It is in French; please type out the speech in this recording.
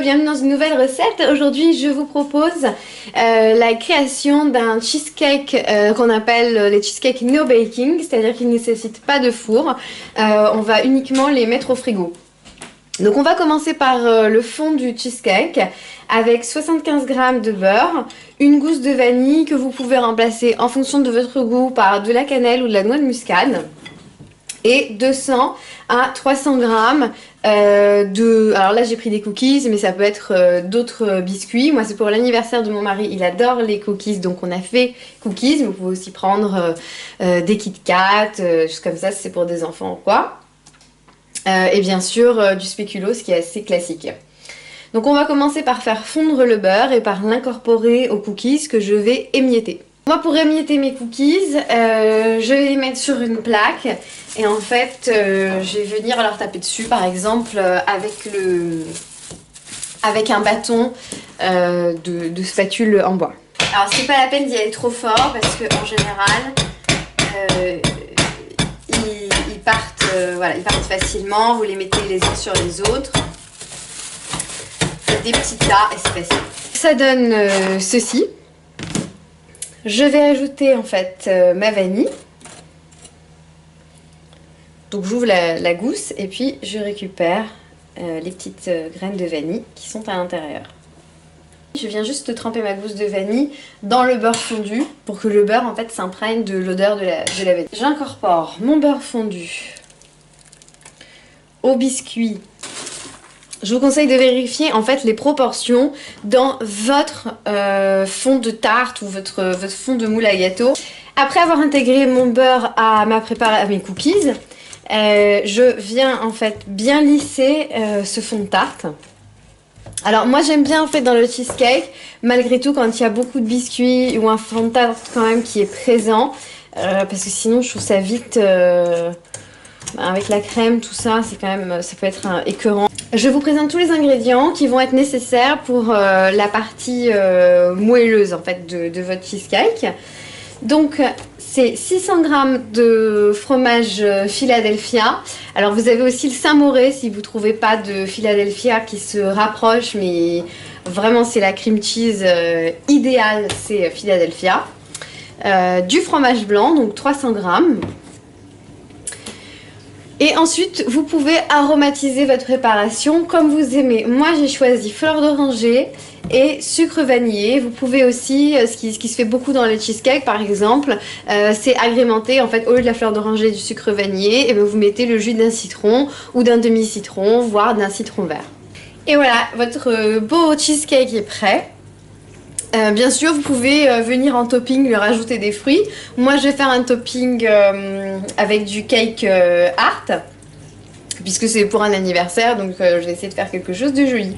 Bienvenue dans une nouvelle recette. Aujourd'hui je vous propose la création d'un cheesecake qu'on appelle les cheesecakes no baking, c'est-à-dire qu'ils ne nécessitent pas de four. On va uniquement les mettre au frigo. Donc on va commencer par le fond du cheesecake avec 75 g de beurre, une gousse de vanille que vous pouvez remplacer en fonction de votre goût par de la cannelle ou de la noix de muscade, et 200 à 300 g alors là j'ai pris des cookies, mais ça peut être d'autres biscuits. Moi c'est pour l'anniversaire de mon mari, il adore les cookies, donc on a fait cookies. Vous pouvez aussi prendre des Kit Kat, juste comme ça, c'est pour des enfants ou quoi. Et bien sûr du spéculoos qui est assez classique. Donc on va commencer par faire fondre le beurre et par l'incorporer aux cookies que je vais émietter. Moi pour émietter mes cookies, je vais les mettre sur une plaque et en fait je vais venir leur taper dessus par exemple avec un bâton de spatule en bois. Alors c'est pas la peine d'y aller trop fort parce que en général ils partent, voilà, ils partent facilement. Vous les mettez les uns sur les autres, faites des petits tas et c'est facile. Ça donne ceci. Je vais ajouter en fait ma vanille. Donc j'ouvre la gousse et puis je récupère les petites graines de vanille qui sont à l'intérieur. Je viens juste tremper ma gousse de vanille dans le beurre fondu pour que le beurre en fait s'imprègne de l'odeur de la vanille. J'incorpore mon beurre fondu au biscuit. Je vous conseille de vérifier en fait les proportions dans votre fond de tarte ou votre fond de moule à gâteau. Après avoir intégré mon beurre à mes cookies, je viens en fait bien lisser ce fond de tarte. Alors moi j'aime bien en fait dans le cheesecake, malgré tout quand il y a beaucoup de biscuits ou un fond de tarte quand même qui est présent, parce que sinon je trouve ça vite, avec la crème tout ça, c'est quand même, ça peut être écœurant. Je vous présente tous les ingrédients qui vont être nécessaires pour la partie moelleuse en fait de votre cheesecake. Donc c'est 600 g de fromage Philadelphia. Alors vous avez aussi le Saint-Moré si vous ne trouvez pas de Philadelphia qui se rapproche, mais vraiment c'est la cream cheese idéale, c'est Philadelphia. Du fromage blanc, donc 300 g. Et ensuite, vous pouvez aromatiser votre préparation comme vous aimez. Moi, j'ai choisi fleur d'oranger et sucre vanillé. Vous pouvez aussi, ce qui se fait beaucoup dans les cheesecakes par exemple, c'est agrémenter en fait au lieu de la fleur d'oranger et du sucre vanillé, et bien vous mettez le jus d'un citron ou d'un demi-citron, voire d'un citron vert. Et voilà, votre beau cheesecake est prêt. Bien sûr, vous pouvez venir en topping lui rajouter des fruits. Moi, je vais faire un topping avec du cake art, puisque c'est pour un anniversaire, donc je vais essayer de faire quelque chose de joli.